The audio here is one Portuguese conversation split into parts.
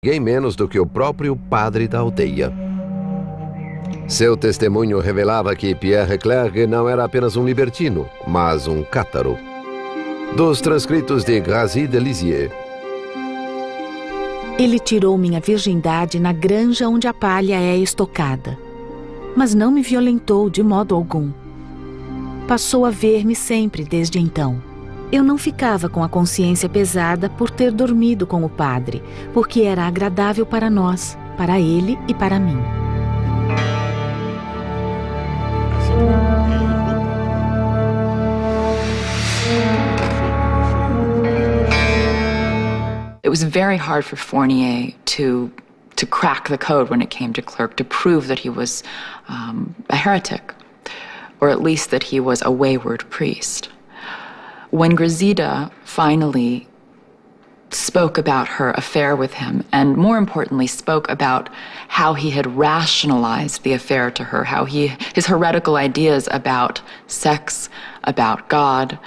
ninguém menos do que o próprio padre da aldeia. Seu testemunho revelava que Pierre Clerc não era apenas um libertino, mas um cátaro. Dos transcritos de Grazie de Lisieux. Ele tirou minha virgindade na granja onde a palha é estocada, mas não me violentou de modo algum. Passou a ver-me sempre desde então. Eu não ficava com a consciência pesada por ter dormido com o padre, porque era agradável para nós, para ele e para mim. It was very hard for Fournier to crack the code when it came to Clerc, to prove that he was a heretic, or at least that he was a wayward priest. When Grazida finally spoke about her affair with him, and more importantly, spoke about how he had rationalized the affair to her, how his heretical ideas about sex, about God,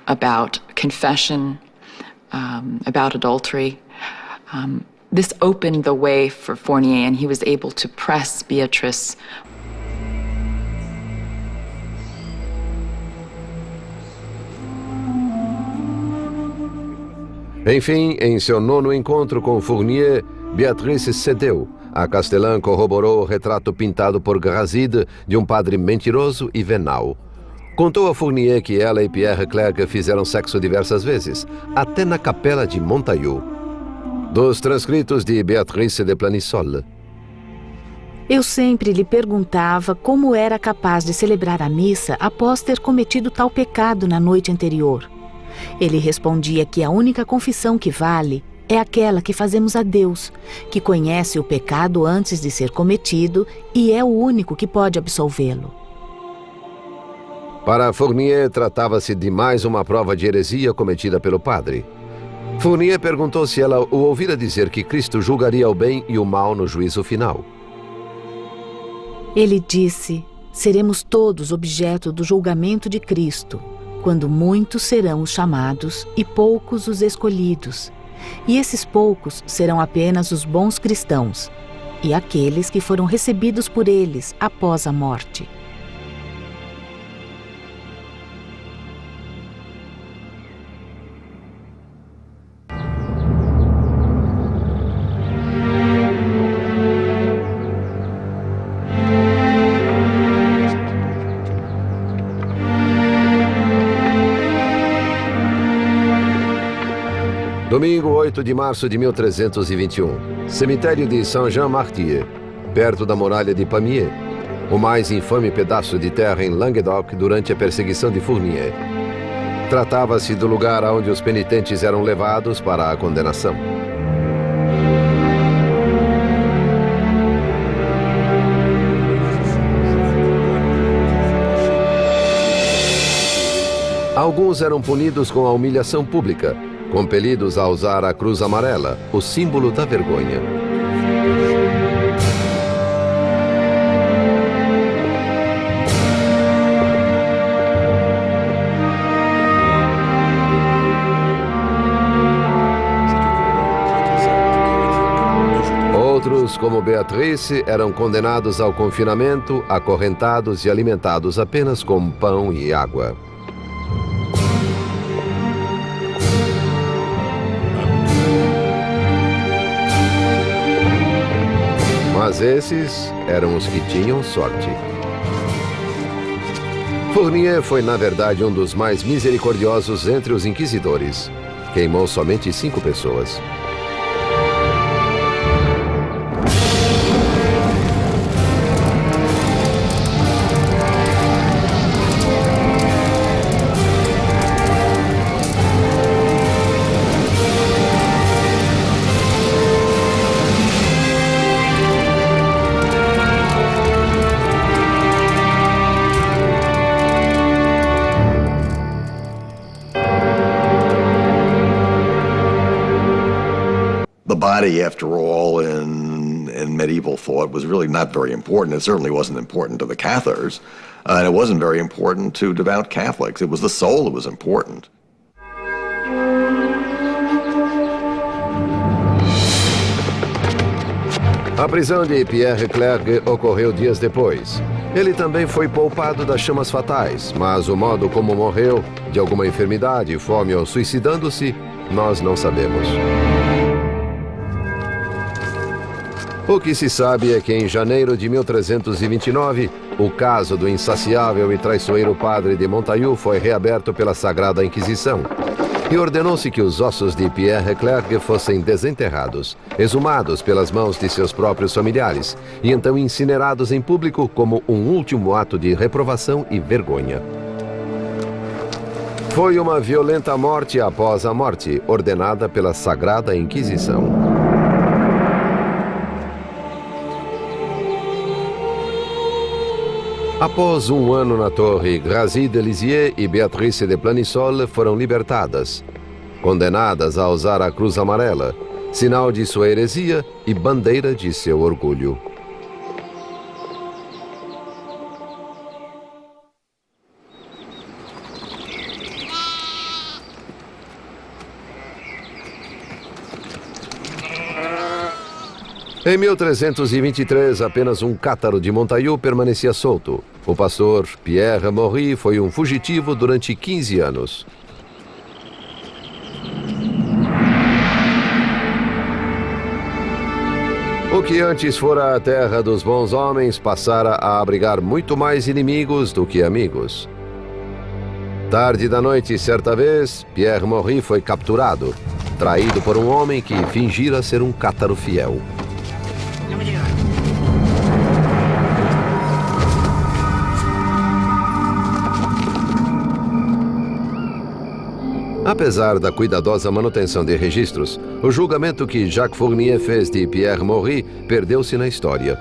about confession, about adultery, this opened the way for Fournier, and he was able to press Beatrice. Enfim, em seu nono encontro com Fournier, Beatrice cedeu. A castelã corroborou o retrato pintado por Grazide de um padre mentiroso e venal. Contou a Fournier que ela e Pierre Clerc fizeram sexo diversas vezes, até na capela de Montaillou. Dos transcritos de Beatrice de Planissol. Eu sempre lhe perguntava como era capaz de celebrar a missa após ter cometido tal pecado na noite anterior. Ele respondia que a única confissão que vale é aquela que fazemos a Deus, que conhece o pecado antes de ser cometido e é o único que pode absolvê-lo. Para Fournier, tratava-se de mais uma prova de heresia cometida pelo padre. Fournier perguntou se ela o ouvira dizer que Cristo julgaria o bem e o mal no juízo final. Ele disse: seremos todos objeto do julgamento de Cristo, quando muitos serão os chamados e poucos os escolhidos. E esses poucos serão apenas os bons cristãos, e aqueles que foram recebidos por eles após a morte. Domingo 8 de março de 1321, cemitério de Saint-Jean-Martyr, perto da muralha de Pamiers, o mais infame pedaço de terra em Languedoc durante a perseguição de Fournier. Tratava-se do lugar onde os penitentes eram levados para a condenação. Alguns eram punidos com a humilhação pública, compelidos a usar a cruz amarela, o símbolo da vergonha. Outros, como Beatrice, eram condenados ao confinamento, acorrentados e alimentados apenas com pão e água. Mas esses eram os que tinham sorte. Fournier foi, na verdade, um dos mais misericordiosos entre os inquisidores. Queimou somente 5 pessoas. Body, after all, in medieval thought, was really not very important. It certainly wasn't important to the Cathars, and it wasn't very important to devout Catholics. It was the soul that was important. A prisão de Pierre Clergue ocorreu dias depois. Ele também foi poupado das chamas fatais, mas o modo como morreu, de alguma enfermidade, fome ou suicidando-se, nós não sabemos. O que se sabe é que em janeiro de 1329, o caso do insaciável e traiçoeiro padre de Montaillou foi reaberto pela Sagrada Inquisição. E ordenou-se que os ossos de Pierre Clergue fossem desenterrados, exumados pelas mãos de seus próprios familiares e então incinerados em público como um último ato de reprovação e vergonha. Foi uma violenta morte após a morte, ordenada pela Sagrada Inquisição. Após um ano na torre, Grazie de Lisieux e Béatrice de Planisol foram libertadas, condenadas a usar a cruz amarela, sinal de sua heresia e bandeira de seu orgulho. Em 1323, apenas um cátaro de Montaillou permanecia solto. O pastor Pierre Maury foi um fugitivo durante 15 anos. O que antes fora a terra dos bons homens passara a abrigar muito mais inimigos do que amigos. Tarde da noite, certa vez, Pierre Maury foi capturado, traído por um homem que fingira ser um cátaro fiel. Apesar da cuidadosa manutenção de registros, o julgamento que Jacques Fournier fez de Pierre Maury perdeu-se na história.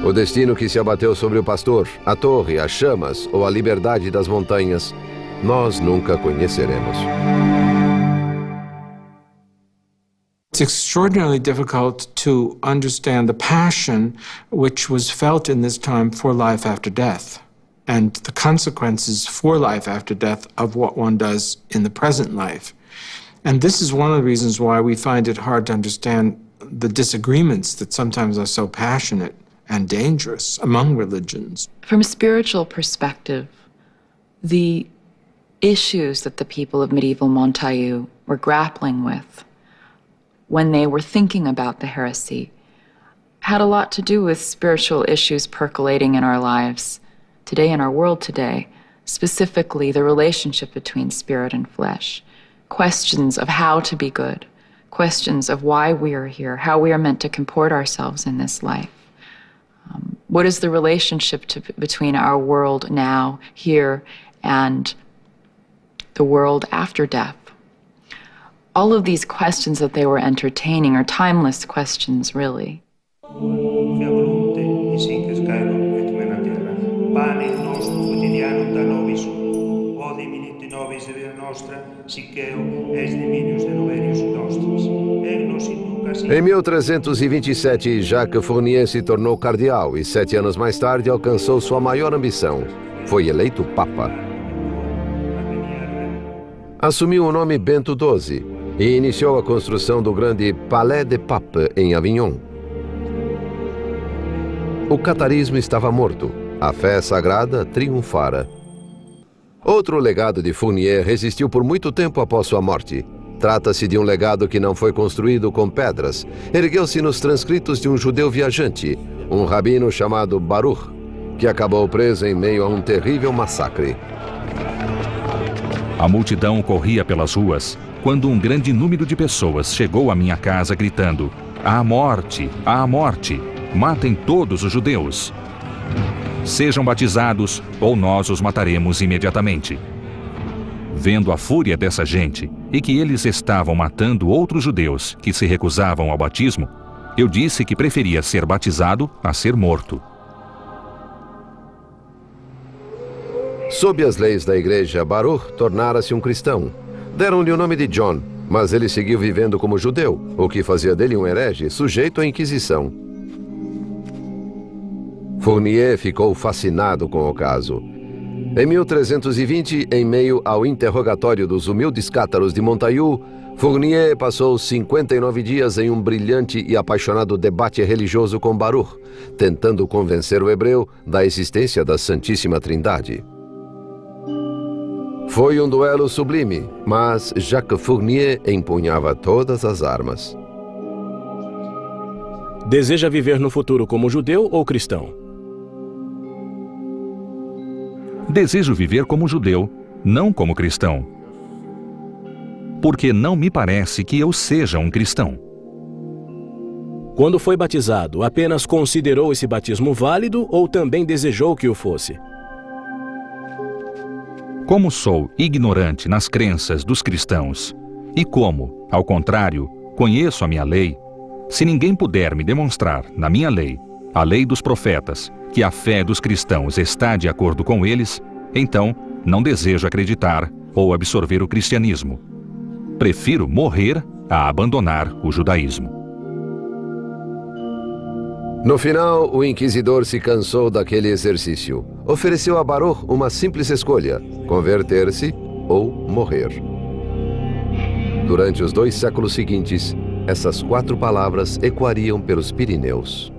O destino que se abateu sobre o pastor, a torre, as chamas ou a liberdade das montanhas, nós nunca conheceremos. It's extraordinarily difficult to understand the passion which was felt in this time for life after death, and the consequences for life after death of what one does in the present life. And this is one of the reasons why we find it hard to understand the disagreements that sometimes are so passionate and dangerous among religions. From a spiritual perspective, the issues that the people of medieval Montaillou were grappling with when they were thinking about the heresy had a lot to do with spiritual issues percolating in our lives today, in our world today, specifically the relationship between spirit and flesh, questions of how to be good, questions of why we are here, how we are meant to comport ourselves in this life. What is the relationship between our world now, here, and the world after death? All of these questions that they were entertaining are timeless questions, really. Em 1327, Jacques Fournier se tornou cardeal e 7 anos mais tarde alcançou sua maior ambição. Foi eleito Papa. Assumiu o nome Bento XII e iniciou a construção do grande Palais des Papes em Avignon. O catarismo estava morto. A fé sagrada triunfara. Outro legado de Fournier resistiu por muito tempo após sua morte. Trata-se de um legado que não foi construído com pedras. Ergueu-se nos transcritos de um judeu viajante, um rabino chamado Baruch, que acabou preso em meio a um terrível massacre. A multidão corria pelas ruas quando um grande número de pessoas chegou à minha casa gritando: "À morte! À morte! Matem todos os judeus! Sejam batizados ou nós os mataremos imediatamente." Vendo a fúria dessa gente e que eles estavam matando outros judeus que se recusavam ao batismo, eu disse que preferia ser batizado a ser morto. Sob as leis da igreja, Baruch tornara-se um cristão. Deram-lhe o nome de John, mas ele seguiu vivendo como judeu, o que fazia dele um herege sujeito à Inquisição. Fournier ficou fascinado com o caso. Em 1320, em meio ao interrogatório dos humildes cátaros de Montaillou, Fournier passou 59 dias em um brilhante e apaixonado debate religioso com Baruch, tentando convencer o hebreu da existência da Santíssima Trindade. Foi um duelo sublime, mas Jacques Fournier empunhava todas as armas. Deseja viver no futuro como judeu ou cristão? Desejo viver como judeu, não como cristão. Porque não me parece que eu seja um cristão. Quando foi batizado, apenas considerou esse batismo válido ou também desejou que o fosse? Como sou ignorante nas crenças dos cristãos, e como, ao contrário, conheço a minha lei, se ninguém puder me demonstrar, na minha lei, a lei dos profetas, que a fé dos cristãos está de acordo com eles, então não desejo acreditar ou absorver o cristianismo. Prefiro morrer a abandonar o judaísmo. No final, o inquisidor se cansou daquele exercício. Ofereceu a Baruch uma simples escolha: converter-se ou morrer. Durante os 2 séculos seguintes, essas 4 palavras ecoariam pelos Pirineus.